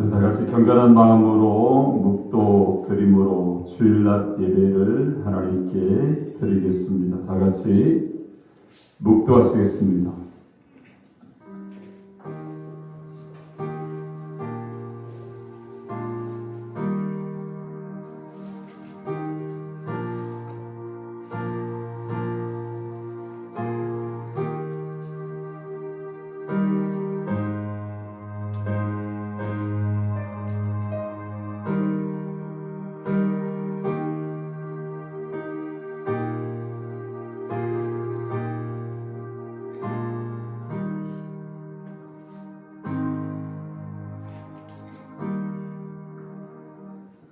우리 다 같이 경건한 마음으로 묵도 드림으로 주일날 예배를 하나님께 드리겠습니다. 다 같이 묵도하시겠습니다.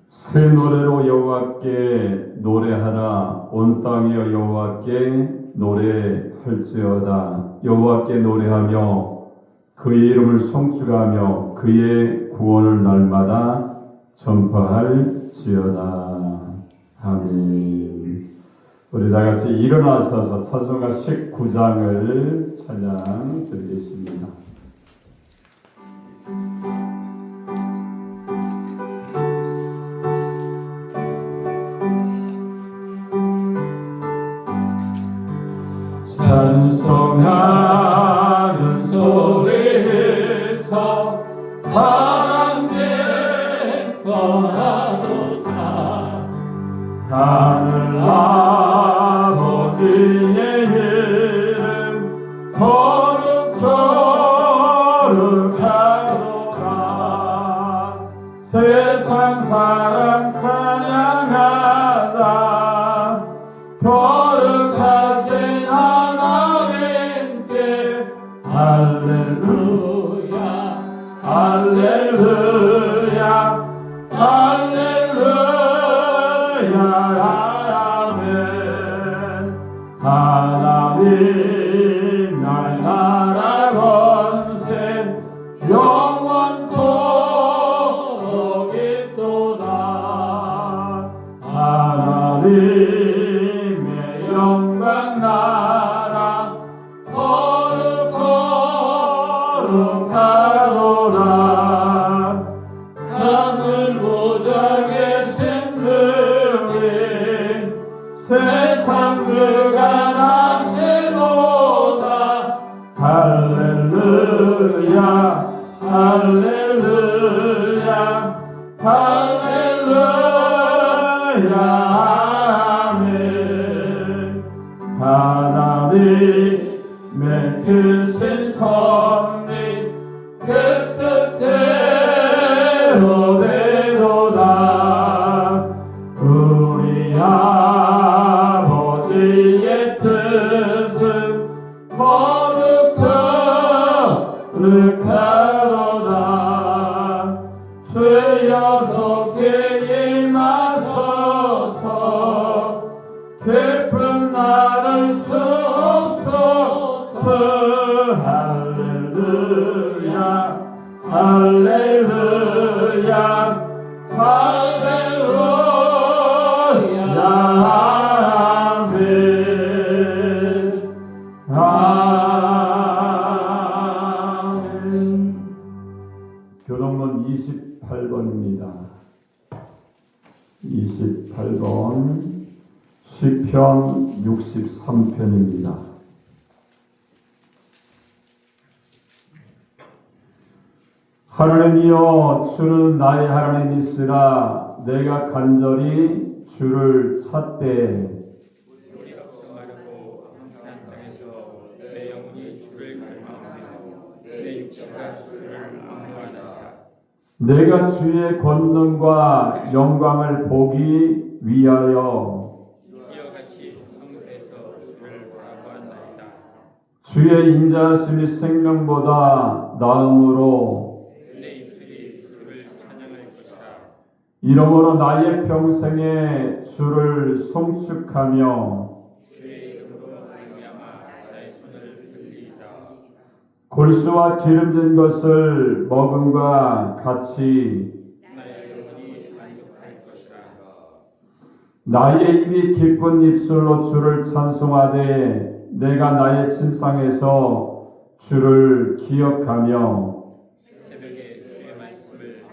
새 노래로 여호와께 노래하라. 온 땅이여 여호와께 노래할지어다. 여호와께 노래하며 그의 이름을 송축하며 그의 구원을 날마다 전파할지어다. 아멘. 우리 다 같이 일어나셔서 찬송가 19장을 찬양 드리겠습니다. 찬송하는 소리에서 사랑된 거하도다. 하늘 아버지의 이름 거룩하도다. 세상 사랑 찬양하자. 거룩하신 하나님께 할렐루야 할렐루야 할렐루야 아멘. 하나님 날 나라 권세 영원토록 있도다. 하나님의 영광 나라 거룩하도다. 하늘 보좌 계신 주님 세상 주관하시도다. 할렐루야 할렐루야 할렐루야 아멘. 하나님의 크신 섭리 그 뜻대로 되도다. 우리 아버지의 뜻은 거룩하도다. 주여 속히 임하소서. 기쁜 나를 주옵소서. 할렐루야 할렐루야 할렐루야 아멘. 아멘. 교동문 28번입니다. 28번 시편 63편입니다. 하나님이여 주는 나의 하나님이시라. 내가 간절히 주를 찾되 우리가 목마르고 황폐한 땅에서 내 영혼이 주를 갈망하며 내 육체가 주를 악무하나이다. 내가 주의 권능과 영광을 보기 위하여 이와 같이 성소에서 주를 바라보았나이다. 주의 인자하심이 생명보다 나음으로 내 입술이 주를 찬양할 것이다. 이러므로 나의 평생에 주를 송축하며 주의 이름으로 말미암아 나의 손을 들리이다. 골수와 기름진 것을 먹음과 같이 나의 영혼이 만족할 것이다. 나의 입이 기쁜 입술로 주를 찬송하되 내가 나의 침상에서 주를 기억하며 새벽에 주의 말씀을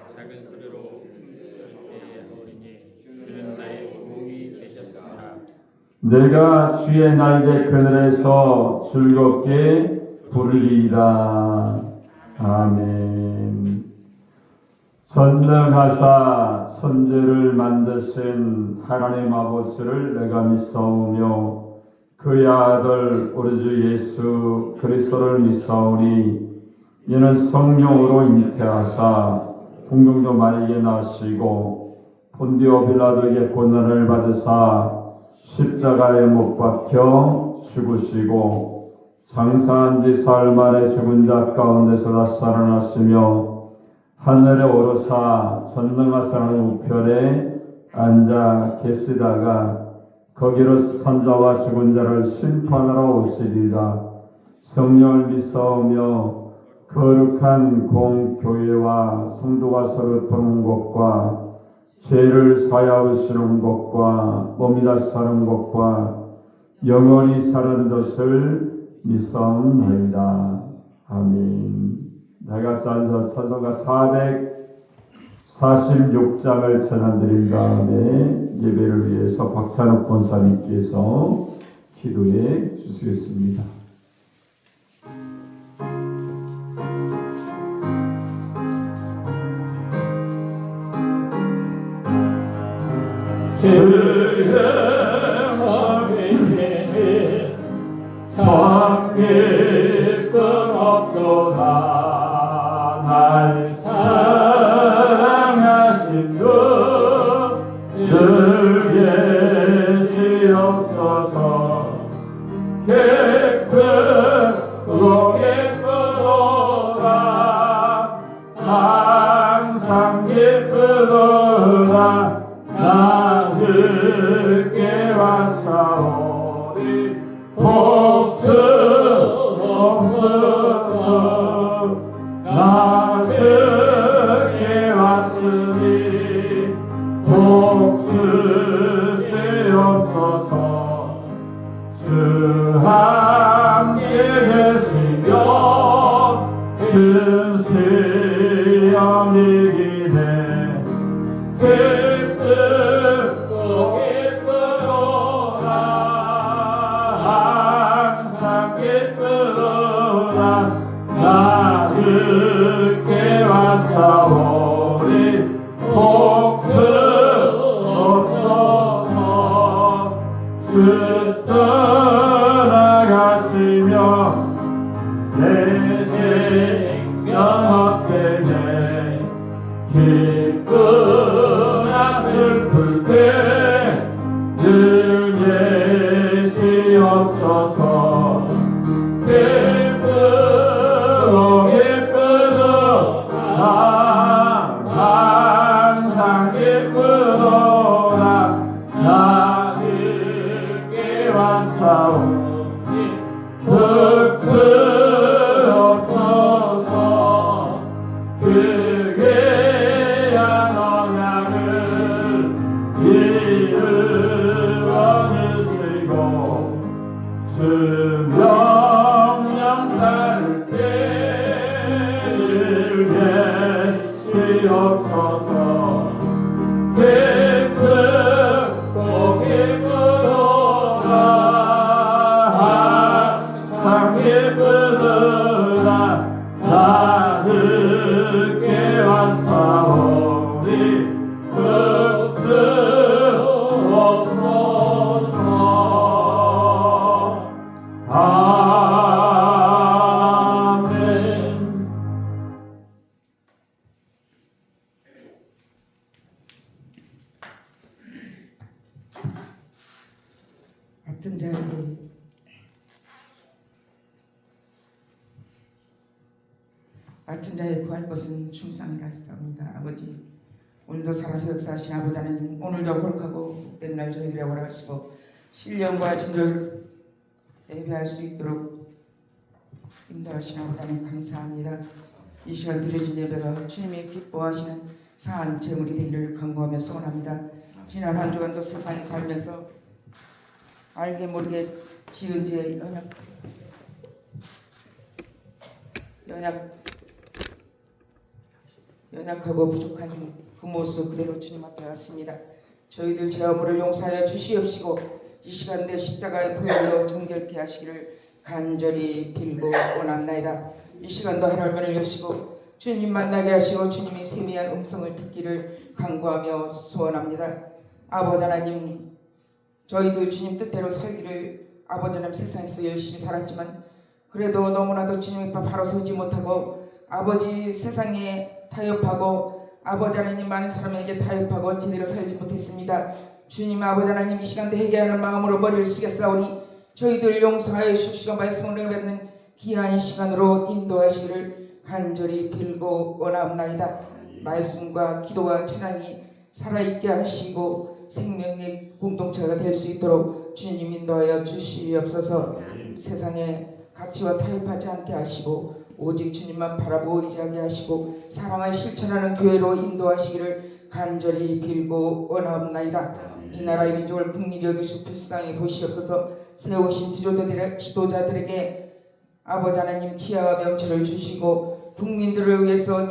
내가 주의 날개 그늘에서 즐겁게 부르리이다. 아멘. 전능하사 천지를 만드신 하나님 아버지를 내가 믿사오며 그의 아들 우리 주 예수 그리스도를 믿사오니 이는 성령으로 잉태하사 공중도 마리아에게 나시고 본디오 빌라도에게 고난을 받으사 십자가에 못 박혀 죽으시고 장사한 지 사흘 만에 죽은 자 가운데서 다시 살아나시며 하늘에 오르사 전능하사는 우편에 앉아 계시다가 거기로 산자와 죽은 자를 심판하러 오시리라. 성령을 믿사오며 거룩한 공교회와 성도가 서로 돕는 것과 죄를 사하시는 것과 몸이 다시 사는 것과 영원히 사는 것을 믿사옵나이다. 아멘. 내가 찬송가 446장을 찬양드린 다음에 예배를 위해서 박찬욱 권사님께서 기도해 주시겠습니다. 주의 어린이 참기 끊었도다. 날 사랑하신 주 늘 계시옵소서. 기쁘고 기쁘도다. 항상 기쁘도다. 나 주께 왔사오니 복수 없소서. 나 주께 왔으니 복수 시옵소서. 주 함께 계시며 큰 시험이 기네. 기쁘고 기쁘도다. 항상 기쁘도다. 나 주께 왔사오니 복수 없소서. 주 떠나가시며 내 생명 헛되네. 기쁘나 슬플 때 늘 계시옵소서. 기쁘고 기쁘도다. 항상 기쁘도다. 나 주께 왔사오니 복수 없소서. 그게 언약을 이루어 주시고 주 명령 따를 때를 계시옵소서. 기쁘고 기쁘도다. 항상 기쁘도다. 나 주께 왔사오니 복수 없소서. 아멘. 같은 자리에 같은 자에 구할 것은 충성이라 했습니다. 아버지, 오늘도 살아서 역사하신 아버지 하나님, 오늘도 거룩하고 복된 날 저희들의 허락하시고 신령과 진절 예배할 수 있도록 인도하신 아버지 하나님 감사합니다. 이 시간 드려진 예배가 주님이 기뻐하시는 사한 제물이 되기를 간구하며 소원합니다. 지난 한 주간도 세상에 살면서 알게 모르게 지은 죄 연약하고 부족한 그 모습 그대로 주님 앞에 왔습니다. 저희들 죄 허물을 용서하여 주시옵시고 이 시간 내 십자가의 보혈로 정결케 하시기를 간절히 빌고 원합나이다. 이 시간도 하늘문을 여시고 주님 만나게 하시고 주님이 세미한 음성을 듣기를 간구하며 소원합니다. 아버지 하나님, 저희도 주님 뜻대로 살기를 아버지 하나님 세상에서 열심히 살았지만 그래도 너무나도 주님 앞에 바로 서지 못하고 아버지 세상에 타협하고 아버지 하나님 많은 사람에게 타협하고 제대로 살지 못했습니다. 주님 아버지 하나님, 이 시간도 회개하는 마음으로 머리를 숙였사오니 저희들 용서하여 주시고 말씀을 받는 귀한 시간으로 인도하시기를 간절히 빌고 원합나이다. 말씀과 기도와 찬양이 살아있게 하시고 생명의 공동체가 될 수 있도록 주님 인도하여 주시옵소서. 세상에 가치와 타협하지 않게 하시고 오직 주님만 바라보고 의지하게 하시고 사랑을 실천하는 교회로 인도하시기를 간절히 빌고 원하옵나이다. 이 나라의 민족을 국민이 여기시고 불쌍히 보시옵소서. 세우신 지도자들에게 아버지 하나님 지혜와 명철을 주시고 국민들을 위해서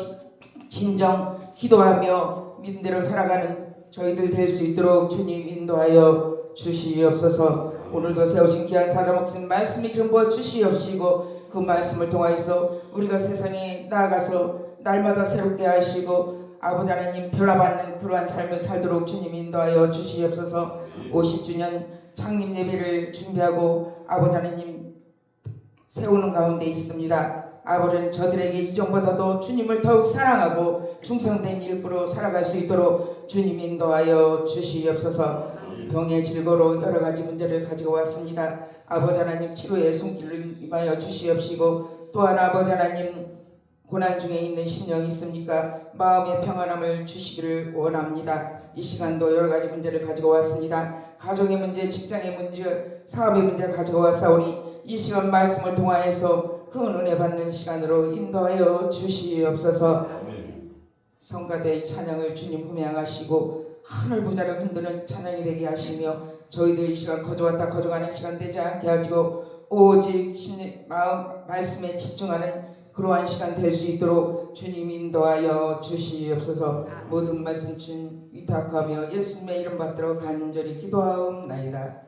진정 기도하며 믿음대로 살아가는 저희들 될 수 있도록 주님 인도하여 주시옵소서. 오늘도 세우신 귀한 사자 목숨 말씀이 기름 부어 주시옵시고 그 말씀을 통하여서 우리가 세상에 나아가서 날마다 새롭게 하시고 아버지 하나님 변화받는 그러한 삶을 살도록 주님 인도하여 주시옵소서. 50주년 창립 예배를 준비하고 아버지 하나님 세우는 가운데 있습니다. 아버지는 저들에게 이전보다도 주님을 더욱 사랑하고 충성된 일부로 살아갈 수 있도록 주님 인도하여 주시옵소서. 병의 질고로 여러 가지 문제를 가지고 왔습니다. 아버지 하나님 치료의 손길을 임하여 주시옵시고 또한 아버지 하나님 고난 중에 있는 심령이 있습니까? 마음의 평안함을 주시기를 원합니다. 이 시간도 여러 가지 문제를 가지고 왔습니다. 가정의 문제, 직장의 문제, 사업의 문제 가지고 왔사오니 이 시간 말씀을 통하여서 그 은혜 받는 시간으로 인도하여 주시옵소서. 성가대의 찬양을 주님 흠양하시고 하늘 부자를 흔드는 찬양이 되게 하시며 저희들 이 시간 거저왔다 거저가는 시간 되지 않게 하시고 오직 마음 말씀에 집중하는 그러한 시간 될 수 있도록 주님 인도하여 주시옵소서. 모든 말씀 주님 위탁하며 예수님의 이름 받들어 간절히 기도하옵나이다.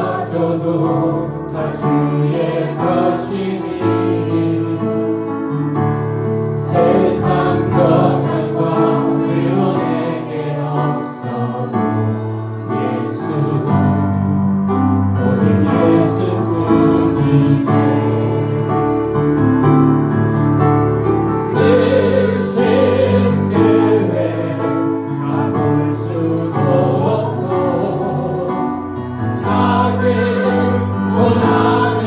마음마저도 다 주의 것이니 세상 평안과 위로 내게 없어도 예수 오직 예수뿐이네. 끝은 끝에 가볼 수도 없고 작은 고난에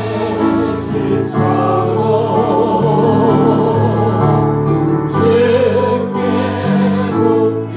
지쳐도 주께 붙긴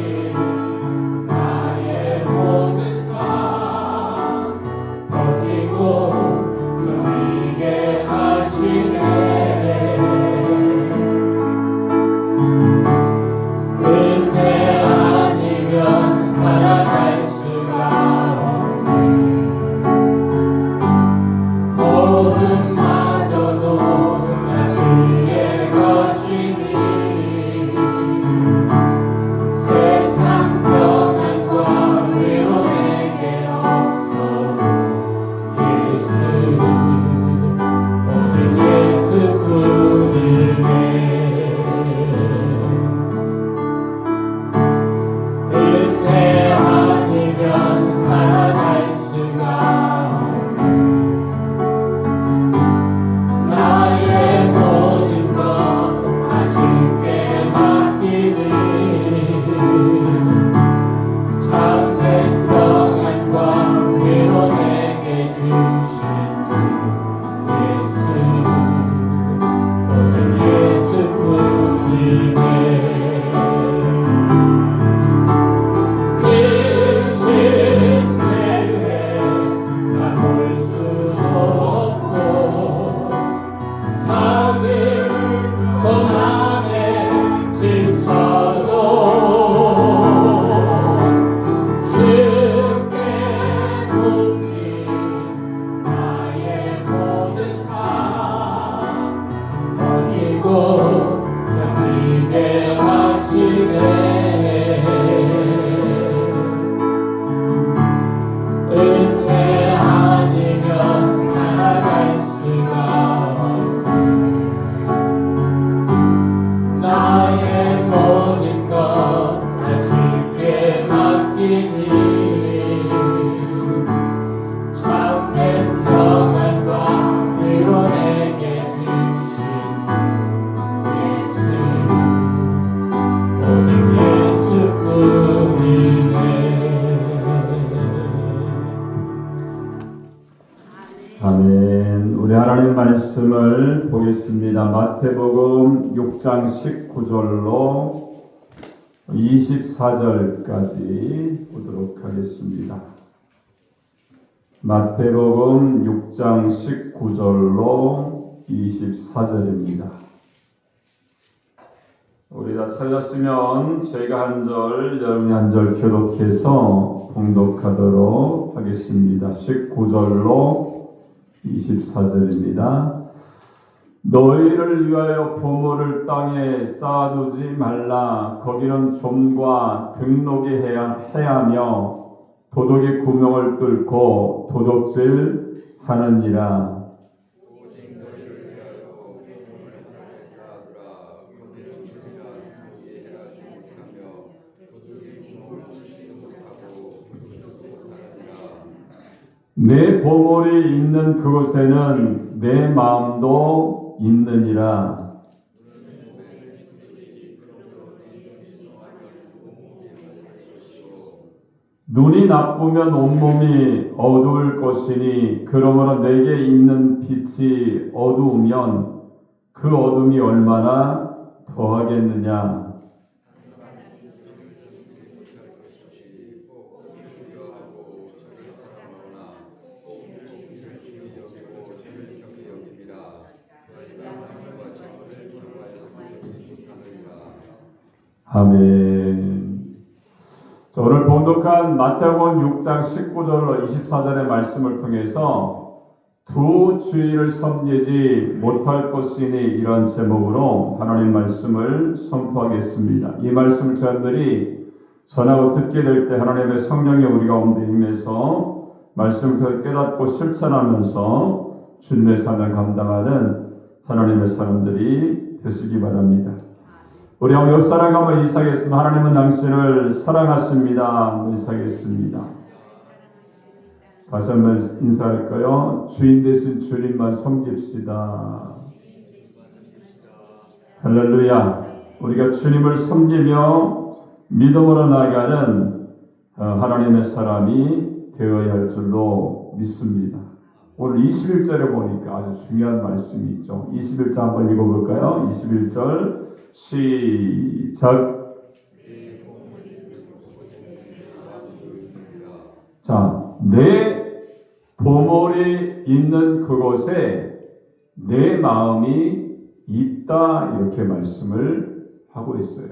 말씀을 보겠습니다. 마태복음 6장 19절로 24절까지 보도록 하겠습니다. 마태복음 6장 19절로 24절입니다. 우리 다 찾았으면 제가 한 절, 여러분이 한 절 교독해서 봉독하도록 하겠습니다. 19절로 24절입니다. 너희를 위하여 보물을 땅에 쌓아두지 말라. 거기는 좀과 등록이 해하며 도둑이 구멍을 뚫고 도둑질 하느니라. 내 보물이 있는 그곳에는 내 마음도 있느니라. 눈이 나쁘면 온몸이 어두울 것이니 그러므로 내게 있는 빛이 어두우면 그 어둠이 얼마나 더하겠느냐. 아멘. 오늘 봉독한 마태복음 6장 19절로 24절의 말씀을 통해서 두 주인을 섬기지 못할 것이니 이런 제목으로 하나님 말씀을 선포하겠습니다. 이 말씀을 저희들이 전하고 듣게 될 때 하나님의 성령이 우리 가운데 임해서 말씀을 깨닫고 실천하면서 주님의 삶을 감당하는 하나님의 사람들이 되시기 바랍니다. 우리 한번 옆 사람과 한번 인사하겠습니다. 하나님은 당신을 사랑하십니다. 인사하겠습니다. 다시 한번 인사할까요? 주인 되신 주님만 섬깁시다. 할렐루야. 우리가 주님을 섬기며 믿음으로 나아가는 하나님의 사람이 되어야 할 줄로 믿습니다. 오늘 21절에 보니까 아주 중요한 말씀이 있죠. 21절 한번 읽어볼까요? 21절 시작. 자, 내 보물이 있는 그곳에 내 마음이 있다 이렇게 말씀을 하고 있어요.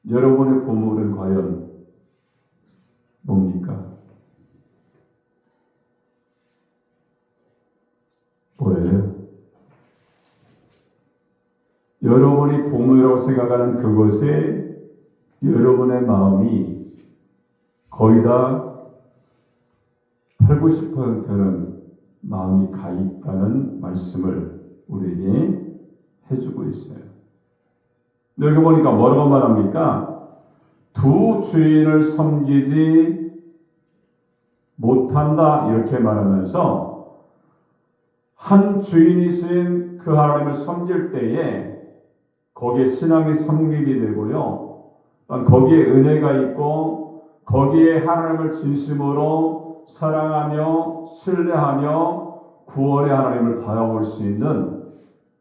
여러분의 보물은 과연 뭡니까? 뭐예요? 여러분이 보물이라고 생각하는 그곳에 여러분의 마음이 거의 다 8, 90%는 마음이 가 있다는 말씀을 우리에게 해주고 있어요. 여기 보니까 뭐라고 말합니까? 두 주인을 섬기지 못한다 이렇게 말하면서 한 주인이신 그 하나님을 섬길 때에 거기에 신앙이 성립이 되고요. 거기에 은혜가 있고 거기에 하나님을 진심으로 사랑하며 신뢰하며 구원의 하나님을 바라볼 수 있는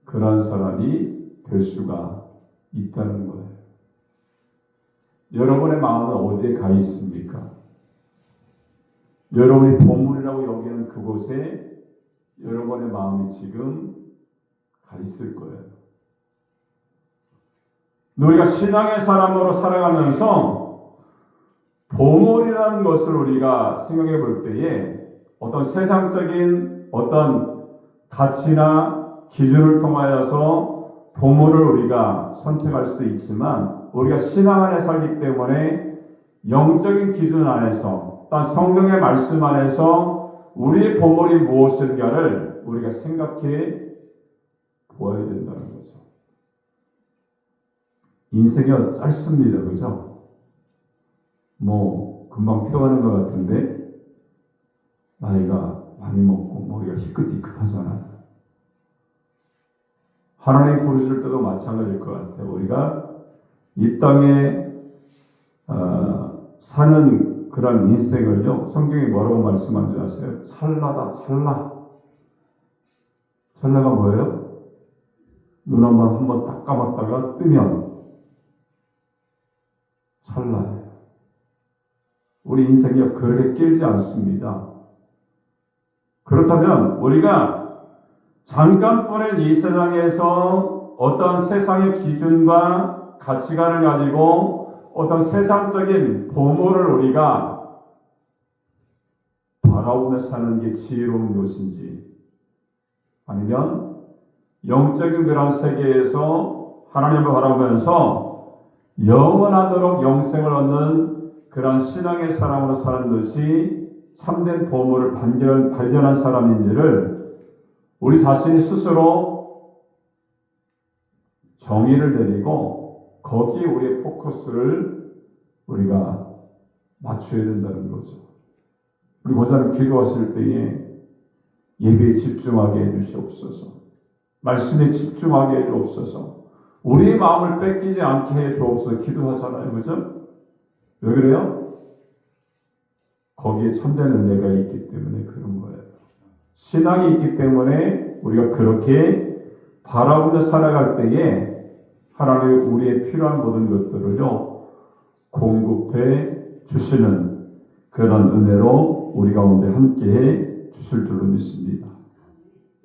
그런 사람이 될 수가 있다는 거예요. 여러분의 마음은 어디에 가 있습니까? 여러분이 보물이라고 여기는 그곳에 여러분의 마음이 지금 가 있을 거예요. 우리가 신앙의 사람으로 살아가면서 보물이라는 것을 우리가 생각해 볼 때에 어떤 세상적인 어떤 가치나 기준을 통하여서 보물을 우리가 선택할 수도 있지만 우리가 신앙 안에 살기 때문에 영적인 기준 안에서 또 성경의 말씀 안에서 우리의 보물이 무엇인가를 우리가 생각해 보아야 된다는 거죠. 인생이 짧습니다. 그죠? 금방 태어나는 것 같은데 나이가 많이 먹고 머리가 희끗희끗하잖아요. 하나님 부르실 때도 마찬가지일 것 같아요. 우리가 이 땅에 사는 그런 인생을요, 성경이 뭐라고 말씀한 줄 아세요? 찰나다, 찰나. 찰나가 뭐예요? 눈 한번 딱 감았다가 뜨면 찰나예요. 우리 인생이 그렇게 길지 않습니다. 그렇다면 우리가 잠깐뿐인 이 세상에서 어떤 세상의 기준과 가치관을 가지고 어떤 세상적인 보물을 우리가 바라보며 사는 게 지혜로운 것인지, 아니면 영적인 그런 세계에서 하나님을 바라보면서 영원하도록 영생을 얻는 그런 신앙의 사람으로 사는 것이 참된 보물을 발견한 사람인지를 우리 자신이 스스로 정의를 내리고 거기에 우리의 포커스를 우리가 맞춰야 된다는 거죠. 우리 권사님 기도하실 때에 예배에 집중하게 해주시옵소서. 말씀에 집중하게 해주옵소서. 우리의 마음을 뺏기지 않게 해주옵소서. 기도하잖아요. 그죠? 왜 그래요? 거기에 참된 은혜가 있기 때문에 그런 거예요. 신앙이 있기 때문에 우리가 그렇게 바라보며 살아갈 때에 하나님이 우리의 필요한 모든 것들을요 공급해 주시는 그런 은혜로 우리 가운데 함께해 주실 줄로 믿습니다.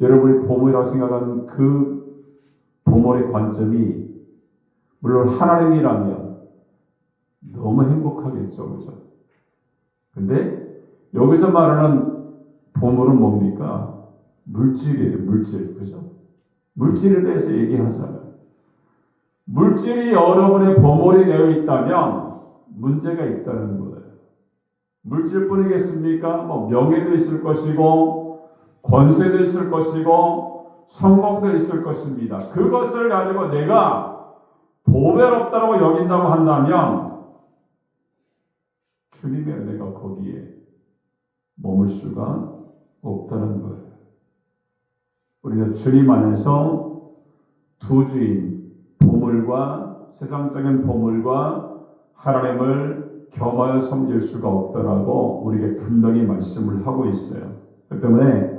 여러분이 보물이라고 생각하는 그 보물의 관점이 물론 하나님이라면 너무 행복하겠죠. 그죠? 근데 여기서 말하는 보물은 뭡니까? 물질이에요. 물질. 그죠? 물질에 대해서 얘기하잖아요. 물질이 여러분의 보물이 되어 있다면 문제가 있다는 거예요. 물질뿐이겠습니까? 뭐 명예도 있을 것이고 권세도 있을 것이고 성공도 있을 것입니다. 그것을 가지고 내가 보배롭다고 여긴다고 한다면 주님의 은혜가 거기에 머물 수가 없다는 거예요. 우리는 주님 안에서 두 주인, 보물과 세상적인 보물과 하나님을 겸하여 섬길 수가 없다라고 우리에게 분명히 말씀을 하고 있어요. 그렇기 때문에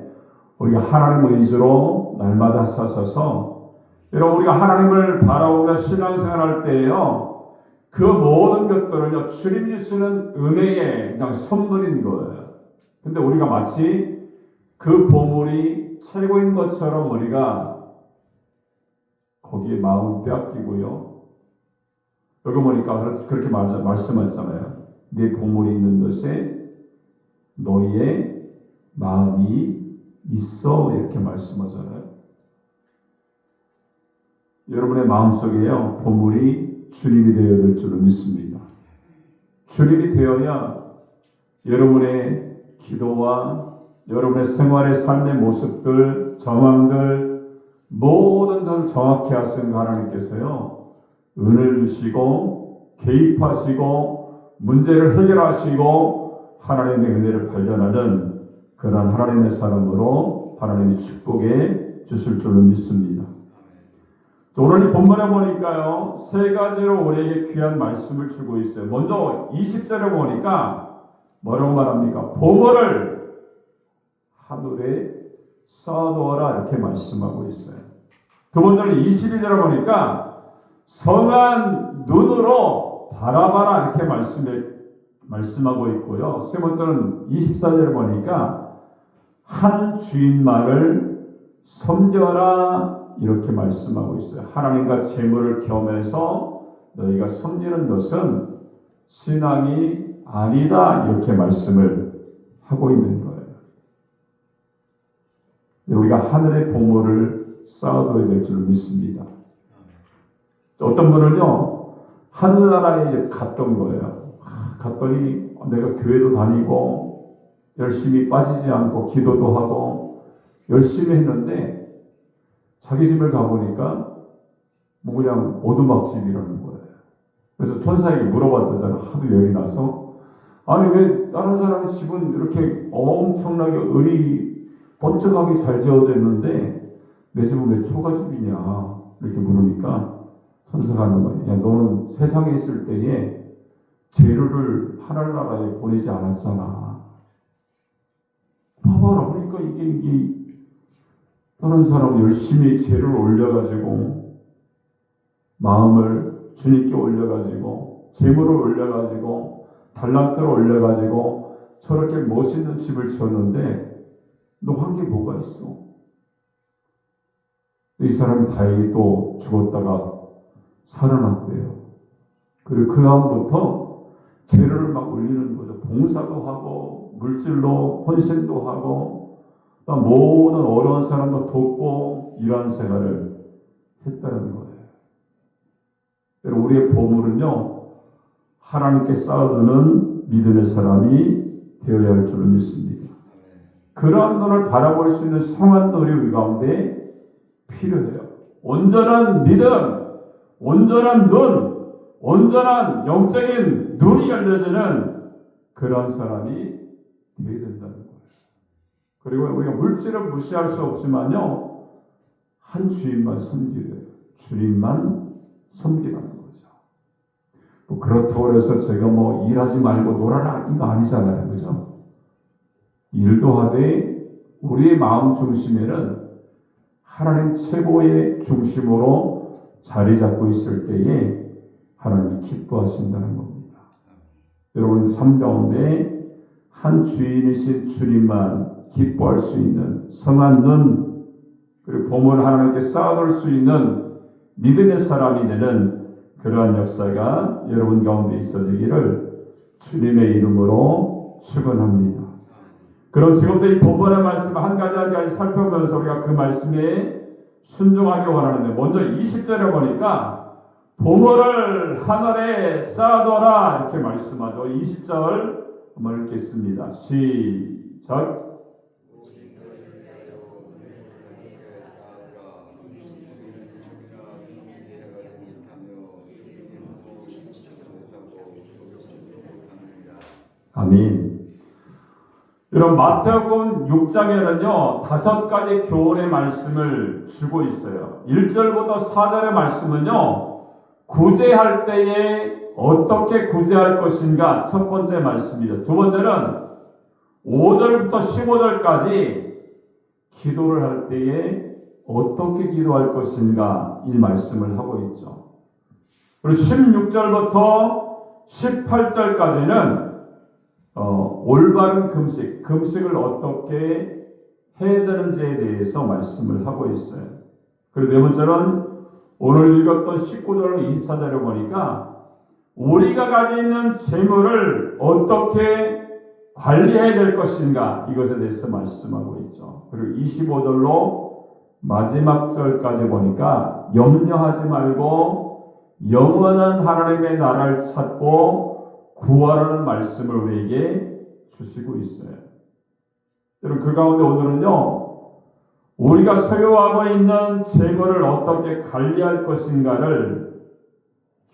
우리가 하나님 의지로 날마다 사셔서 여러분 우리가 하나님을 바라보며 신앙생활할 때에요 그 모든 것들은요 주님이 주시는 은혜의 그냥 선물인 거예요. 근데 우리가 마치 그 보물이 최고인 것처럼 우리가 거기에 마음을 빼앗기고요. 여기 보니까 그렇게 말씀하잖아요. 네 보물이 있는 것에 너희의 마음이 있어 이렇게 말씀하잖아요. 여러분의 마음속에요 보물이 주님이 되어야 될 줄로 믿습니다. 주님이 되어야 여러분의 기도와 여러분의 생활의 삶의 모습들, 정황들 모든 것을 정확히 하신 하나님께서요 은을 주시고 개입하시고 문제를 해결하시고 하나님의 은혜를 발견하는 그런 하나님의 사람으로 하나님이 축복해 주실 줄로 믿습니다. 오늘 이 본문에 보니까요 세 가지로 우리에게 귀한 말씀을 주고 있어요. 먼저 20절에 보니까 뭐라고 말합니까? 보물을 하늘에 쌓아두어라 이렇게 말씀하고 있어요. 두 번째는 22절에 보니까 성한 눈으로 바라봐라 이렇게 말씀하고 있고요. 세 번째는 24절에 보니까 한 주인 말을 섬겨라 이렇게 말씀하고 있어요. 하나님과 재물을 겸해서 너희가 섬기는 것은 신앙이 아니다 이렇게 말씀을 하고 있는 거예요. 우리가 하늘의 보물을 쌓아둬야 될 줄 믿습니다. 어떤 분은요 하늘나라에 이제 갔던 거예요. 갔더니 내가 교회도 다니고 열심히 빠지지 않고 기도도 하고 열심히 했는데 자기 집을 가보니까 뭐 그냥 오두막집이라는 거예요. 그래서 천사에게 물어봤다잖아. 하도 열이 나서 아니 왜 다른 사람의 집은 이렇게 엄청나게 을이 번쩍하게 잘 지어져 있는데 내 집은 왜 초가집이냐 이렇게 물으니까 천사가 하는 거예요. 야 너는 세상에 있을 때에 재료를 하늘나라에 보내지 않았잖아. 봐봐라. 그러니까 이게 다른 사람은 열심히 죄를 올려가지고 마음을 주님께 올려가지고 재물을 올려가지고 달란트를 올려가지고 저렇게 멋있는 집을 지었는데 너 한 게 뭐가 있어? 이 사람이 다행히 또 죽었다가 살아났대요. 그리고 그 다음부터 재료를 막 올리는 거죠. 봉사도 하고 물질로 헌신도 하고 모든 어려운 사람도 돕고 이러한 생활을 했다는 거예요. 여러분, 우리의 보물은요, 하나님께 쌓아두는 믿음의 사람이 되어야 할 줄을 믿습니다. 그러한 눈을 바라볼 수 있는 성한 눈이 우리 가운데 필요해요. 온전한 믿음, 온전한 눈, 온전한 영적인 눈이 열려지는 그런 사람이 되어야 된다는 거예요. 그리고 우리가 물질을 무시할 수 없지만요, 한 주님만 섬기래요. 주님만 섬기라는 거죠. 뭐 그렇다고 해서 제가 뭐 일하지 말고 놀아라 이거 아니잖아요. 그죠? 일도 하되 우리의 마음 중심에는 하나님 최고의 중심으로 자리 잡고 있을 때에 하나님이 기뻐하신다는 겁니다. 여러분 삶 가운데 한 주인이신 주님만 기뻐할 수 있는 성한 눈, 그리고 보물 하나님께 쌓아둘 수 있는 믿음의 사람이 되는 그러한 역사가 여러분 가운데 있어지기를 주님의 이름으로 축원합니다. 그럼 지금부터 이 본문의 말씀을 한 가지 살펴보면서 우리가 그 말씀에 순종하기 원하는데, 먼저 20절에 보니까 보물을 하늘에 쌓아둬라 이렇게 말씀하죠. 20절 한번 읽겠습니다. 시작. 아멘. 여러분, 마태복음 6장에는요 5가지 교훈의 말씀을 주고 있어요. 1절부터 4절의 말씀은요 구제할 때에 어떻게 구제할 것인가 첫 번째 말씀이죠. 두 번째는 5절부터 15절까지 기도를 할 때에 어떻게 기도할 것인가 이 말씀을 하고 있죠. 그리고 16절부터 18절까지는 올바른 금식을 어떻게 해야 되는지에 대해서 말씀을 하고 있어요. 그리고 네 번째는 오늘 읽었던 19절로 24절을 보니까 우리가 가지고 있는 재물을 어떻게 관리해야 될 것인가 이것에 대해서 말씀하고 있죠. 그리고 25절로 마지막 절까지 보니까 염려하지 말고 영원한 하나님의 나라를 찾고 구하라는 말씀을 우리에게 주시고 있어요. 여러분, 그 가운데 오늘은요 우리가 소유하고 있는 재물을 어떻게 관리할 것인가를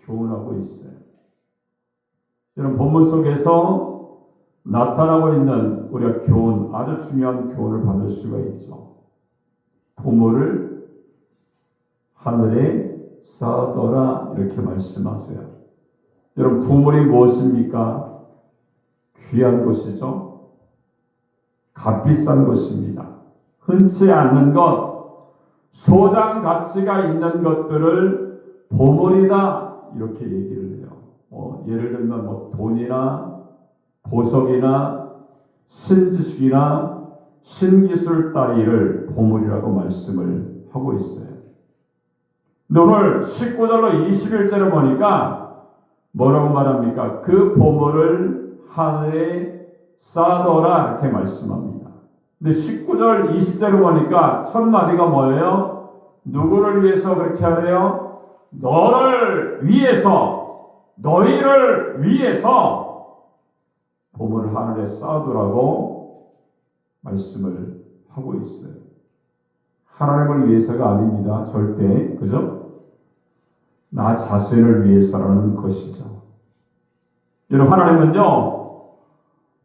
교훈하고 있어요. 여러분, 본문 속에서 나타나고 있는 우리가 교훈, 아주 중요한 교훈을 받을 수가 있죠. 보물을 하늘에 쌓아둬라 이렇게 말씀하세요. 여러분, 보물이 무엇입니까? 귀한 것이죠. 값비싼 것입니다. 흔치 않는 것, 소장 가치가 있는 것들을 보물이다 이렇게 얘기를 해요. 예를 들면 돈이나 보석이나 신지식이나 신기술 따위를 보물이라고 말씀을 하고 있어요. 근데 오늘 19절로 21절을 보니까 뭐라고 말합니까? 그 보물을 하늘에 쌓아둬라 이렇게 말씀합니다. 근데 19절 20절을 보니까 첫 마디가 뭐예요? 누구를 위해서 그렇게 하래요? 너를 위해서, 너희를 위해서 보물을 하늘에 쌓아두라고 말씀을 하고 있어요. 하나님을 위해서가 아닙니다. 절대. 그죠? 나 자신을 위해서라는 것이죠. 여러분, 하나님은요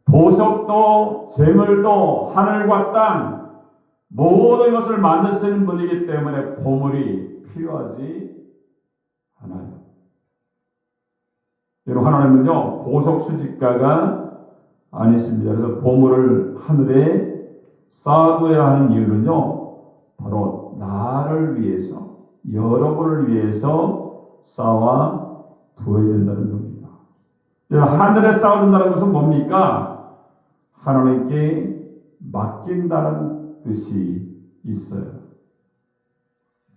보석도 재물도 하늘과 땅 모든 것을 만드시는 분이기 때문에 보물이 필요하지 않아요. 여러분, 하나님은요 보석 수집가가 아니십니다. 그래서 보물을 하늘에 쌓아둬야 하는 이유는요 바로 나를 위해서, 여러분을 위해서 쌓아 두어야 된다는 겁니다. 하늘에 쌓아둔다는 것은 뭡니까? 하나님께 맡긴다는 뜻이 있어요.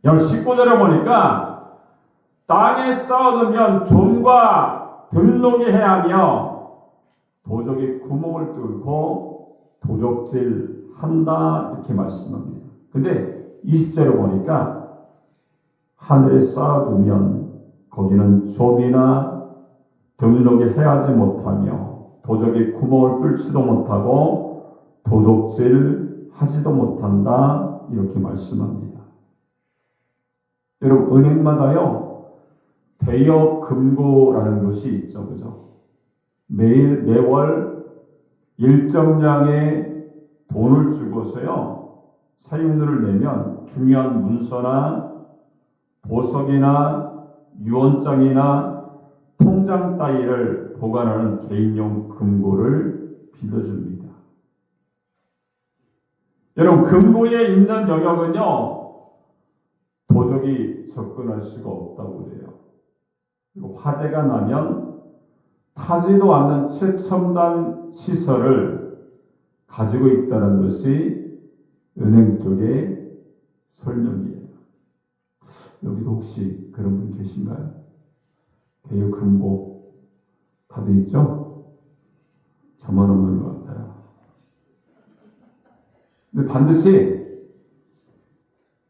여러분 19절에 보니까 땅에 쌓아두면 좀과 등록이 해하며 도적이 구멍을 뚫고 도적질 한다 이렇게 말씀합니다. 근데 20절에 보니까 하늘에 쌓아두면 거기는 좀이나 등록이 해하지 못하며 도적이 구멍을 뚫지도 못하고 도둑질 하지도 못한다 이렇게 말씀합니다. 여러분 은행마다요 대여 금고라는 것이 있죠, 그죠? 매월 일정량의 돈을 주고서요 사용료를 내면 중요한 문서나 보석이나 유언장이나 통장 따위를 보관하는 개인용 금고를 빌려줍니다. 여러분 금고에 있는 영역은요 도적이 접근할 수가 없다고 그래요. 그리고 화재가 나면 타지도 않는 최첨단 시설을 가지고 있다는 것이 은행 쪽의 설명이에요. 여기도 혹시 그런 분 계신가요? 대여 금고 다들 있죠? 저만 없는 것 같아요. 근데 반드시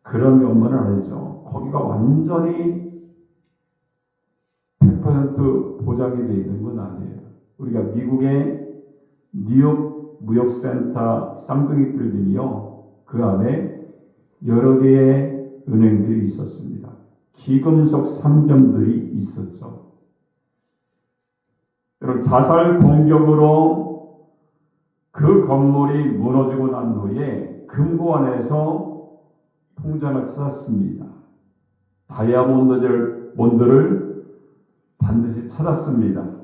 그런 것만은 아니죠. 거기가 완전히 100% 보장이 되어 있는 건 아니에요. 우리가 미국의 뉴욕 무역센터 쌍둥이 빌딩이요. 그 안에 여러 개의 은행들이 있었습니다. 기금속 상점들이 있었죠. 여러분 자살 공격으로 그 건물이 무너지고 난 후에 금고 안에서 통장을 찾았습니다. 다이아몬드를 반드시 찾았습니다.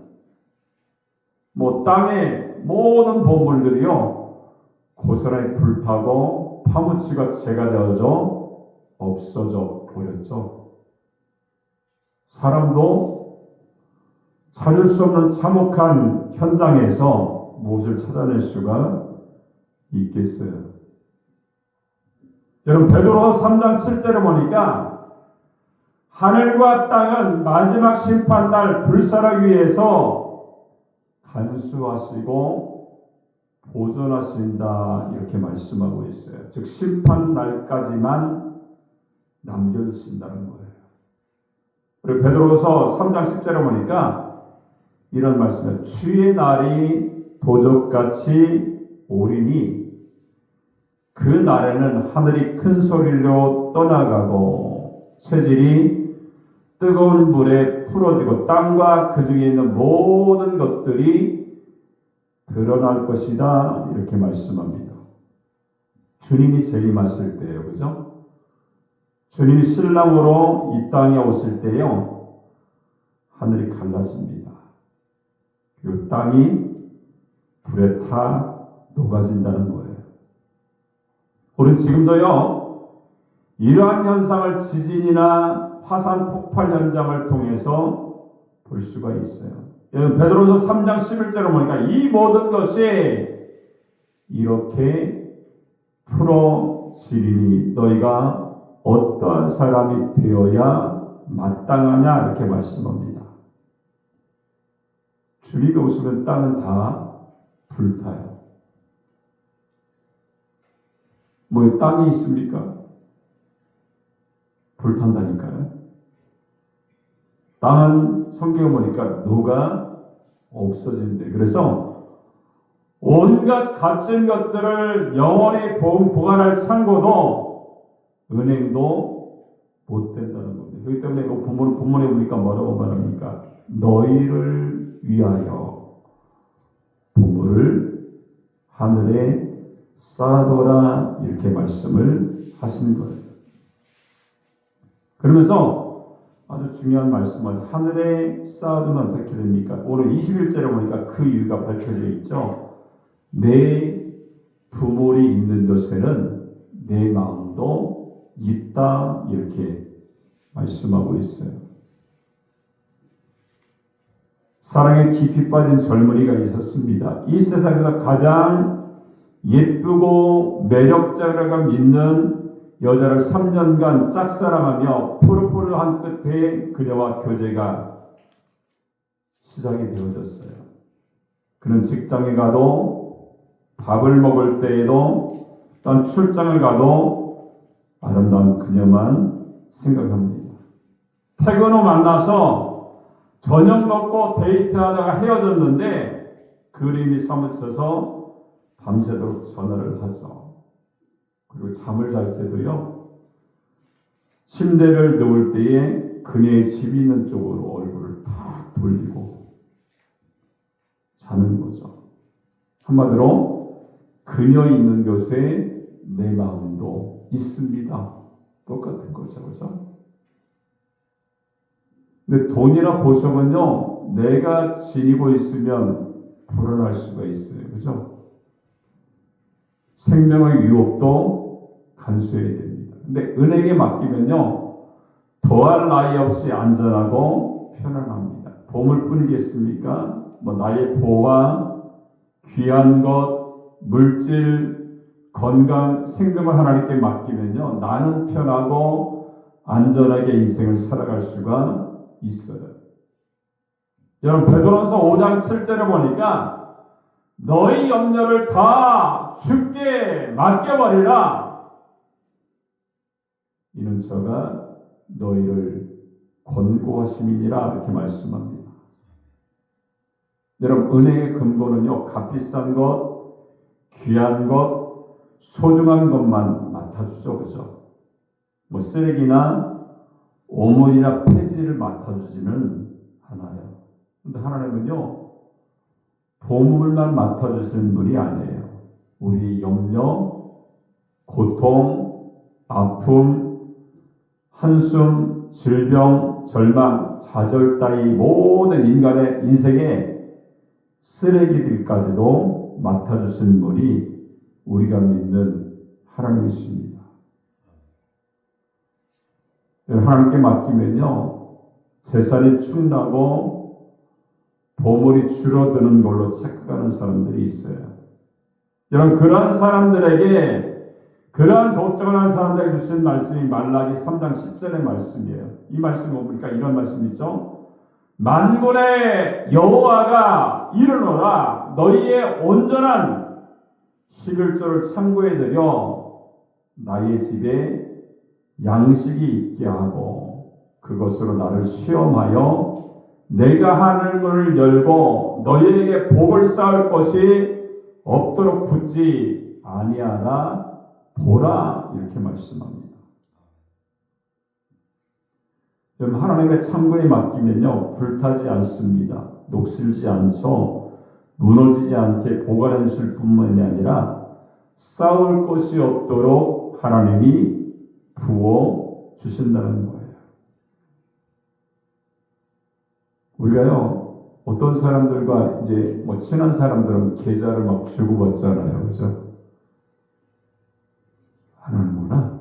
땅에 모든 보물들이요 고스란히 불타고 파묻히가 재가 되어져 없어져 버렸죠. 사람도 찾을 수 없는 참혹한 현장에서 무엇을 찾아낼 수가 있겠어요. 여러분 베드로서 3장 7절에 보니까 하늘과 땅은 마지막 심판날 불사르기 위해서 간수하시고 보존하신다 이렇게 말씀하고 있어요. 즉 심판날까지만 남겨두신다는 거예요. 그리고 베드로서 3장 10절에 보니까 이런 말씀이에요. 주의 날이 도적같이 오리니 그 날에는 하늘이 큰 소리로 떠나가고 체질이 뜨거운 물에 풀어지고 땅과 그 중에 있는 모든 것들이 드러날 것이다 이렇게 말씀합니다. 주님이 재림하실 때예요. 그죠? 주님이 신랑으로 이 땅에 오실 때요 하늘이 갈라집니다. 그리고 땅이 불에 타 녹아진다는 거예요. 우리는 지금도요 이러한 현상을 지진이나 화산 폭발 현장을 통해서 볼 수가 있어요. 베드로서 3장 11절을 보니까 이 모든 것이 이렇게 풀어지리니 너희가 어떠한 사람이 되어야 마땅하냐 이렇게 말씀합니다. 주님이 오시면 땅은 다 불타요. 땅이 있습니까? 불탄다니까요. 땅은 성경에 보니까 녹아 없어진대. 그래서 온갖 값진 것들을 영원히 보관할 창고도 은행도 못 된다는 겁니다. 그렇기 때문에 본문에 보니까 뭐라고 말합니까? 너희를 위하여 보물을 하늘에 쌓아둬라 이렇게 말씀을 하신 거예요. 그러면서 아주 중요한 말씀은 하늘에 쌓아두면 어떻게 됩니까? 오늘 21절에 보니까 그 이유가 밝혀져 있죠. 내 부모리 있는 곳에는 내 마음도 있다 이렇게 말씀하고 있어요. 사랑에 깊이 빠진 젊은이가 있었습니다. 이 세상에서 가장 예쁘고 매력적이라고 믿는 여자를 3년간 짝사랑하며 푸르푸르한 끝에 그녀와 교제가 시작이 되어졌어요. 그는 직장에 가도 밥을 먹을 때에도 또한 출장을 가도 아름다운 그녀만 생각합니다. 퇴근 후 만나서 저녁 먹고 데이트하다가 헤어졌는데 그림이 사무쳐서 밤새도록 전화를 하죠. 그리고 잠을 잘 때도요. 침대를 누울 때에 그녀의 집이 있는 쪽으로 얼굴을 탁 돌리고 자는 거죠. 한마디로 그녀 있는 곳에 내 마음도 있습니다. 똑같은 거죠. 그죠? 근데 돈이나 보석은요, 내가 지니고 있으면 불안할 수가 있어요. 그죠? 생명의 유혹도 간수해야 됩니다. 근데 은행에 맡기면요, 더할 나위 없이 안전하고 편안합니다. 보물뿐이겠습니까? 뭐 나의 보화, 귀한 것, 물질, 건강, 생명을 하나님께 맡기면요, 나는 편하고 안전하게 인생을 살아갈 수가 있어요. 여러분 베드로전서 5장 7절에 보니까 너희 염려를 다 주께 맡겨버리라. 이는 저가 너희를 권고하심이니라 이렇게 말씀합니다. 여러분 은행의 근본은요 값비싼 것, 귀한 것, 소중한 것만 맡아주죠. 그죠? 뭐 쓰레기나 오물이나 폐지를 맡아주지는 않아요. 근데 하나님은요, 보물만 맡아주시는 분이 아니에요. 우리 염려, 고통, 아픔, 한숨, 질병, 절망, 좌절 따위 모든 인간의 인생의 쓰레기들까지도 맡아주시는 분이 우리가 믿는 하나님이십니다. 하나님께 맡기면요 재산이 축나고 보물이 줄어드는 걸로 착각하는 사람들이 있어요. 여러분 그러한 사람들에게 그러한 걱정을 하는 사람들에게 주신 말씀이 말라기 3장 10절의 말씀이에요. 이 말씀이 뭡니까? 이런 말씀 있죠. 만군의 여호와가 이르노라 너희의 온전한 11조를 창고에 들여 나의 집에 양식이 있게 하고 그것으로 나를 시험하여 내가 하늘문을 열고 너희에게 복을 쌓을 것이 없도록 붙지 아니하라 보라 이렇게 말씀합니다. 여러분 하나님의 창고에 맡기면요 불타지 않습니다. 녹슬지 않죠. 무너지지 않게 보관해 주실 뿐만이 아니라 쌓을 것이 없도록 하나님이 부어 주신다는 거예요. 우리가요, 어떤 사람들과 이제 뭐 친한 사람들은 계좌를 막 주고받잖아요. 그죠? 하나는구나.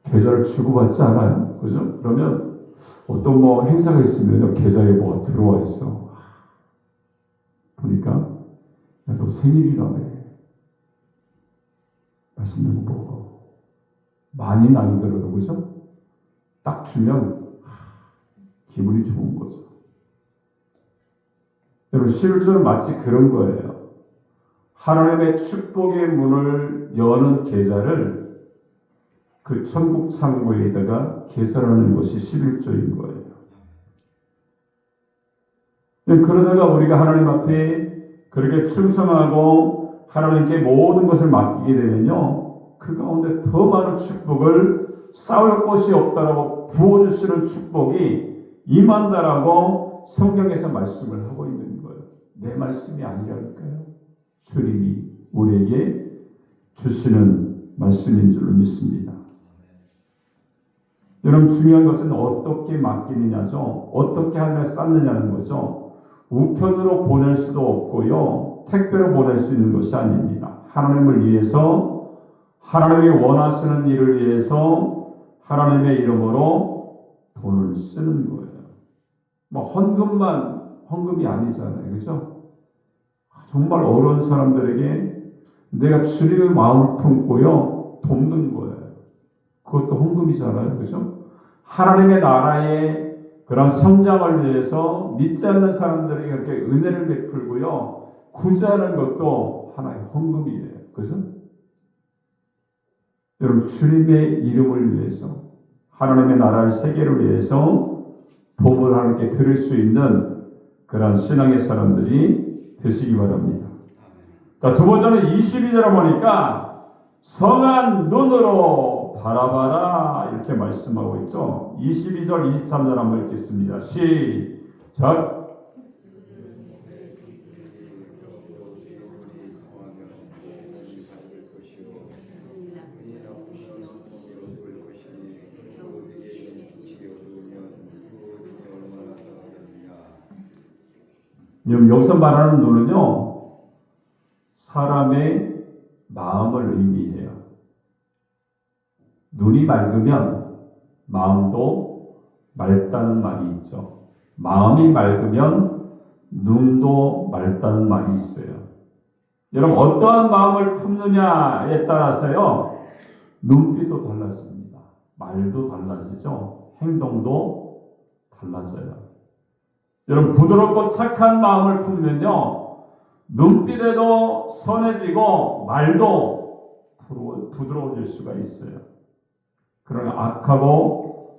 계좌를 주고받지 않아요. 그죠? 그러면 어떤 뭐 행사가 있으면요, 계좌에 뭐가 들어와 있어. 보니까, 야, 너 생일이라며. 맛있는 거 먹어. 많이는 아니더라도 그죠? 딱 주면 기분이 좋은 거죠. 여러분 11조는 마치 그런 거예요. 하나님의 축복의 문을 여는 계좌를 그 천국 창고에다가 계산하는 것이 11조인 거예요. 그러다가 우리가 하나님 앞에 그렇게 충성하고 하나님께 모든 것을 맡기게 되면요 그 가운데 더 많은 축복을 쌓을 것이 없다라고 부어주시는 축복이 임한다라고 성경에서 말씀을 하고 있는 거예요. 내 말씀이 아니라니까요. 주님이 우리에게 주시는 말씀인 줄로 믿습니다. 여러분 중요한 것은 어떻게 맡기느냐죠. 어떻게 하며 쌓느냐는 거죠. 우편으로 보낼 수도 없고요. 택배로 보낼 수 있는 것이 아닙니다. 하나님을 위해서 하나님이 원하시는 일을 위해서 하나님의 이름으로 돈을 쓰는 거예요. 뭐 헌금이 아니잖아요. 그죠? 정말 어려운 사람들에게 내가 주님의 마음을 품고요 돕는 거예요. 그것도 헌금이잖아요. 그죠? 하나님의 나라의 그런 성장을 위해서 믿지 않는 사람들에게 그렇게 은혜를 베풀고요 구제하는 것도 하나의 헌금이에요. 그죠? 여러분, 주님의 이름을 위해서, 하나님의 나라의 세계를 위해서 복을 하나님께 드릴 수 있는 그런 신앙의 사람들이 되시기 바랍니다. 두 번째는 22절에 보니까 성한 눈으로 바라봐라 이렇게 말씀하고 있죠. 22절, 23절 한번 읽겠습니다. 시작. 여기서 말하는 눈은요, 사람의 마음을 의미해요. 눈이 맑으면 마음도 맑다는 말이 있죠. 마음이 맑으면 눈도 맑다는 말이 있어요. 여러분, 어떠한 마음을 품느냐에 따라서요, 눈빛도 달라집니다. 말도 달라지죠. 행동도 달라져요. 여러분, 부드럽고 착한 마음을 품으면요, 눈빛에도 선해지고 말도 부드러워질 수가 있어요. 그러나 악하고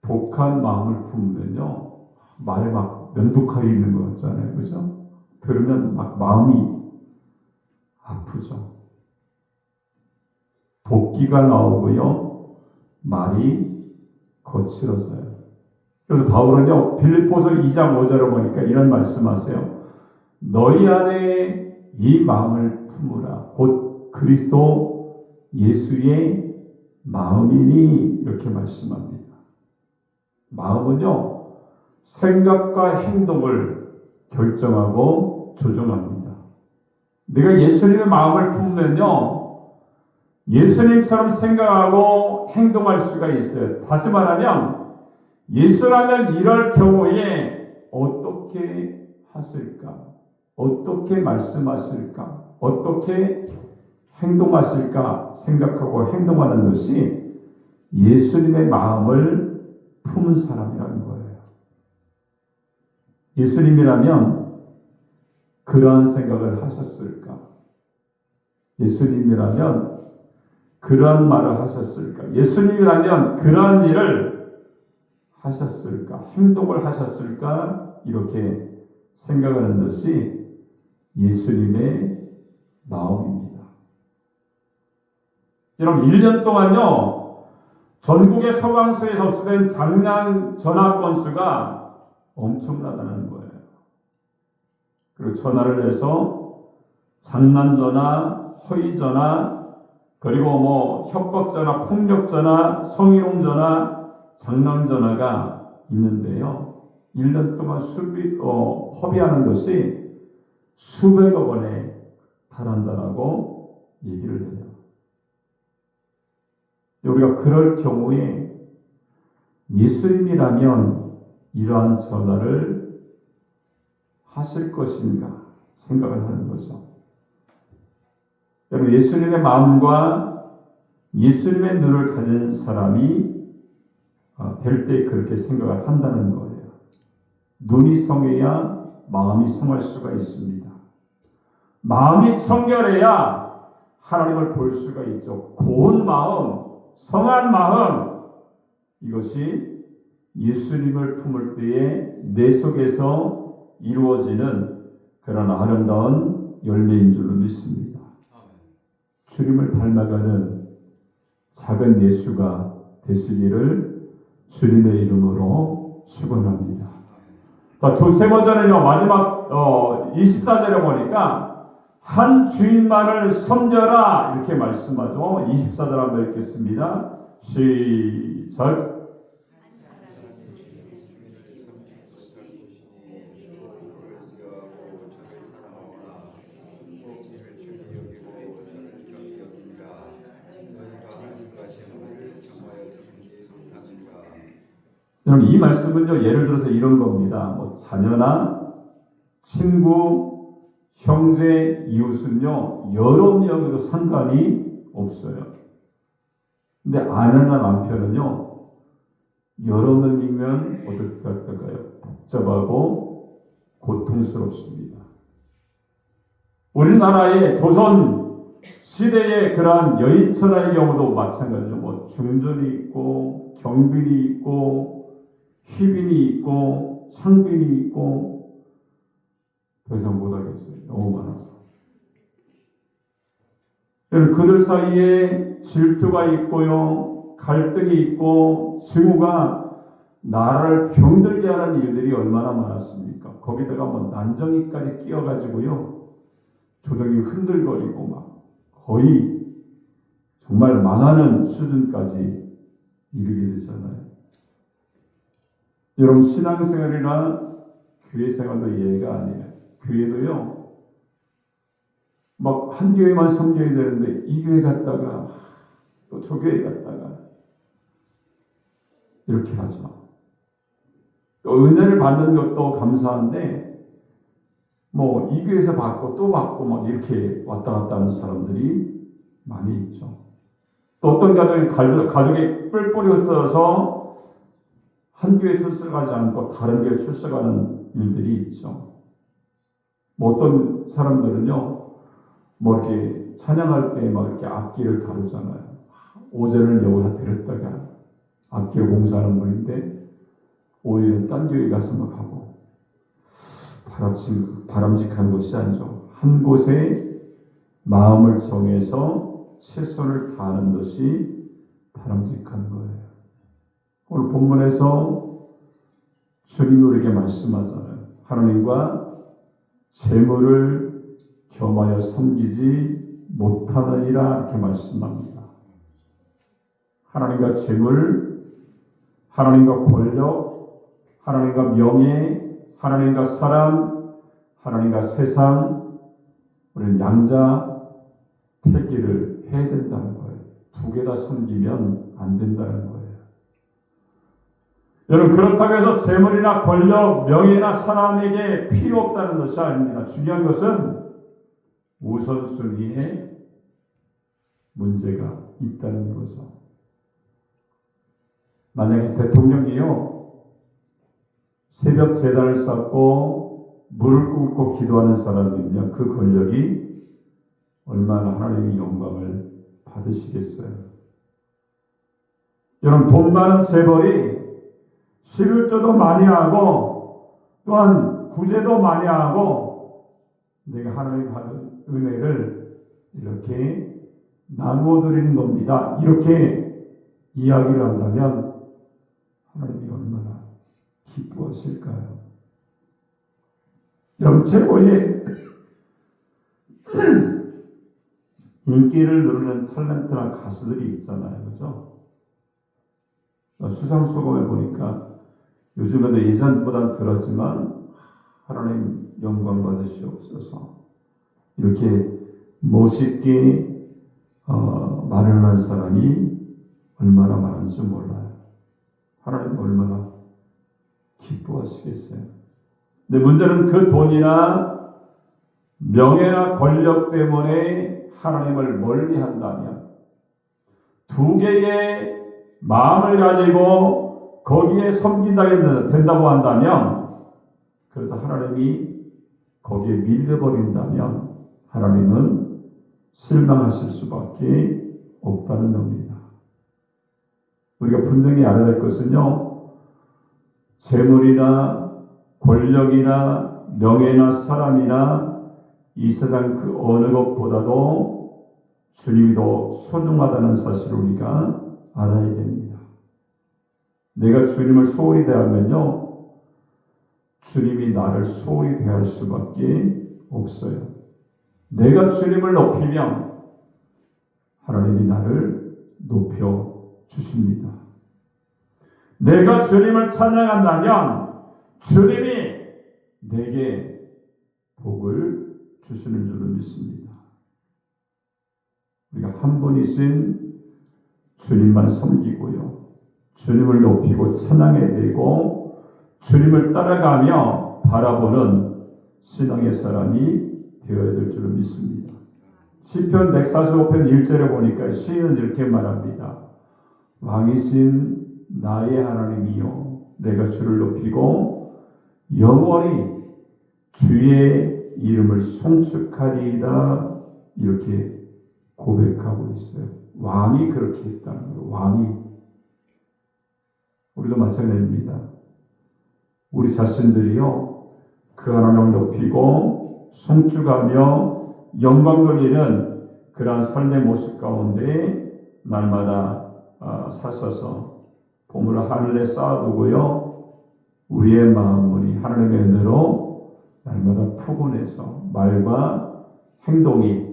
독한 마음을 품으면요, 말에 막 면도칼이 있는 것 같잖아요. 그죠? 들으면 막 마음이 아프죠. 도끼가 나오고요, 말이 거칠어져요. 그래서 바울은요, 빌립보서 2장 5절을 보니까 이런 말씀하세요. 너희 안에 이 마음을 품으라. 곧 그리스도 예수의 마음이니 이렇게 말씀합니다. 마음은요, 생각과 행동을 결정하고 조정합니다. 내가 예수님의 마음을 품으면요, 예수님처럼 생각하고 행동할 수가 있어요. 다시 말하면 예수라면 이럴 경우에 어떻게 하실까? 어떻게 말씀하실까? 어떻게 행동하실까? 생각하고 행동하는 것이 예수님의 마음을 품은 사람이라는 거예요. 예수님이라면 그러한 생각을 하셨을까? 예수님이라면 그러한 말을 하셨을까? 예수님이라면 그러한 일을 하셨을까? 행동을 하셨을까? 이렇게 생각하는 것이 예수님의 마음입니다. 여러분, 1년 동안요, 전국의 소방서에 접수된 장난 전화 건수가 엄청나다는 거예요. 그리고 전화를 해서 장난 전화, 허위 전화, 그리고 뭐 협박 전화, 폭력 전화, 성희롱 전화, 장난 전화가 있는데요. 1년 동안 허비하는 것이 수백억 원에 달한다라고 얘기를 해요. 우리가 그럴 경우에 예수님이라면 이러한 전화를 하실 것인가 생각을 하는 거죠. 여러분, 예수님의 마음과 예수님의 눈을 가진 사람이 될 때 그렇게 생각을 한다는 거예요. 눈이 성해야 마음이 성할 수가 있습니다. 마음이 청결해야 하나님을 볼 수가 있죠. 고운 마음, 성한 마음, 이것이 예수님을 품을 때에 내 속에서 이루어지는 그런 아름다운 열매인 줄로 믿습니다. 주님을 닮아가는 작은 예수가 되시기를 주님의 이름으로 축원합니다. 세 번째는요, 마지막 24절에 보니까 한 주인만을 섬겨라 이렇게 말씀하죠. 24절 한번 읽겠습니다. 시작. 여러분, 이 말씀은요, 예를 들어서 이런 겁니다. 뭐 자녀나 친구, 형제, 이웃은요, 여러 명에도 상관이 없어요. 근데 아내나 남편은요, 여러 명이면 어떻게 할까요? 복잡하고 고통스럽습니다. 우리나라의 조선 시대의 그러한 여인천하의 경우도 마찬가지죠. 뭐 중전이 있고 경빈이 있고 희빈이 있고 상빈이 있고 더 이상 못하겠어요. 너무 많아서. 그들 사이에 질투가 있고요, 갈등이 있고, 증오가 나라를 병들게 하는 일들이 얼마나 많았습니까? 거기다가 뭐 난정이까지 끼어가지고요, 조정이 흔들거리고 막 거의 정말 망하는 수준까지 이르게 되잖아요. 여러분, 신앙생활이나 교회생활도 예외가 아니에요. 교회도요, 막 한 교회만 섬겨야 되는데 이 교회 갔다가 또 저 교회 갔다가 이렇게 하죠. 또 은혜를 받는 것도 감사한데 뭐 이 교회에서 받고 또 받고 막 이렇게 왔다 갔다 하는 사람들이 많이 있죠. 또 어떤 가정이 가족이 뿔뿔이 흩어져서 한 교회 출석하지 않고 다른 교회 출석하는 일들이 있죠. 뭐 어떤 사람들은요, 뭐 이렇게 찬양할 때 막 이렇게 악기를 다루잖아요. 오전을 여기다 드렸다가 악기를 공사하는 분인데 오후에는 딴 교회 가서 막 하고 바람직한 것이 아니죠. 한 곳에 마음을 정해서 최선을 다하는 것이 바람직한 거예요. 오늘 본문에서 주님이 우리에게 말씀하잖아요. 하나님과 재물을 겸하여 섬기지 못하느니라 이렇게 말씀합니다. 하나님과 재물, 하나님과 권력, 하나님과 명예, 하나님과 사람, 하나님과 세상, 우리는 양자 택기를 해야 된다는 거예요. 두 개 다 섬기면 안 된다는 거예요. 여러분, 그렇다고 해서 재물이나 권력, 명예나 사람에게 필요 없다는 것이 아닙니다. 중요한 것은 우선순위에 문제가 있다는 거죠. 만약에 대통령이요, 새벽 제단을 쌓고 물을 꿇고 기도하는 사람이면 그 권력이 얼마나 하나님의 영광을 받으시겠어요. 여러분, 돈 많은 재벌이 11조도 많이 하고 또한 구제도 많이 하고 내가 하나님 받은 은혜를 이렇게 나누어 드리는 겁니다. 이렇게 이야기를 한다면 하나님이 얼마나 기뻐하실까요? 여러분, 최고의 인기를 누르는 탤런트나 가수들이 있잖아요. 그죠? 수상소감에 보니까 요즘에도 예전보다는 덜었지만 하나님 영광 받으시옵소서. 이렇게 멋있게 말을 하는 사람이 얼마나 많은지 몰라요. 하나님 얼마나 기뻐하시겠어요. 근데 문제는 그 돈이나 명예나 권력 때문에 하나님을 멀리한다면, 두 개의 마음을 가지고 거기에 섬긴다고 된다고 한다면, 그래서 하나님이 거기에 밀려버린다면 하나님은 실망하실 수밖에 없다는 겁니다. 우리가 분명히 알아야 될 것은요, 재물이나 권력이나 명예나 사람이나 이 세상 그 어느 것보다도 주님이 더 소중하다는 사실을 우리가 알아야 됩니다. 내가 주님을 소홀히 대하면요, 주님이 나를 소홀히 대할 수밖에 없어요. 내가 주님을 높이면 하나님이 나를 높여 주십니다. 내가 주님을 찬양한다면 주님이 내게 복을 주시는 줄로 믿습니다. 우리가 한 분이신 주님만 섬기고요, 주님을 높이고 찬양해야 되고 주님을 따라가며 바라보는 신앙의 사람이 되어야 될 줄로 믿습니다. 시편 145편 1절에 보니까 시인은 이렇게 말합니다. 왕이신 나의 하나님이요 내가 주를 높이고 영원히 주의 이름을 송축하리이다. 이렇게 고백하고 있어요. 왕이 그렇게 했다는 거예요. 왕이. 우리도 마찬가지입니다. 우리 자신들이요 그 하나님을 높이고 송축하며 영광 돌리는 그러한 삶의 모습 가운데 날마다 사셔서 보물을 하늘에 쌓아두고요 우리의 마음을 하나님의 은혜로 날마다 푸근해서 말과 행동이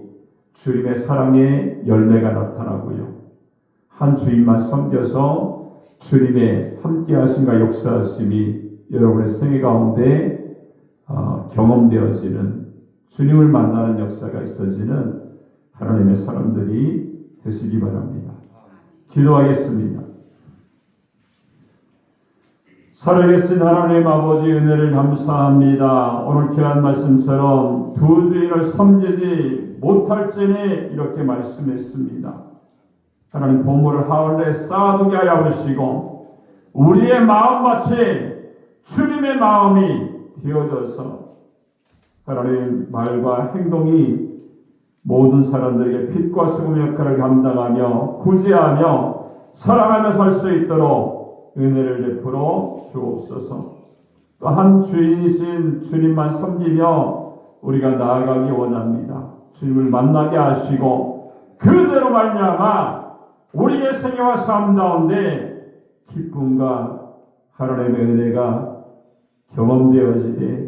주님의 사랑의 열매가 나타나고요 한 주님만 섬겨서 주님의 함께하심과 역사하심이 여러분의 생애 가운데 경험되어지는 주님을 만나는 역사가 있어지는 하나님의 사람들이 되시기 바랍니다. 기도하겠습니다. 살아계신 하나님 아버지 은혜를 감사합니다. 오늘 귀한 말씀처럼 두 주인을 섬기지 못할지니 이렇게 말씀했습니다. 하나님 보물을 하늘에 쌓아두게 하여 주시고 우리의 마음같이 주님의 마음이 되어져서 하나님 말과 행동이 모든 사람들에게 빛과 소금 역할을 감당하며 구제하며 사랑하며 살 수 있도록 은혜를 베풀어 주옵소서. 또 한 주인이신 주님만 섬기며 우리가 나아가기 원합니다. 주님을 만나게 하시고 그대로 말미암아 우리의 생애와 삶 가운데 기쁨과 하나님의 은혜가 경험되어지되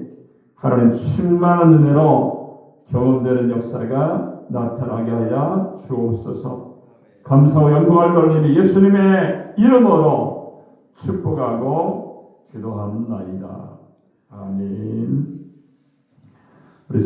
하나님 충만한 은혜로 경험되는 역사가 나타나게 하여 주옵소서. 감사와 영광을 돌리며 예수님의 이름으로 축복하고 기도합니다. 아멘. 우리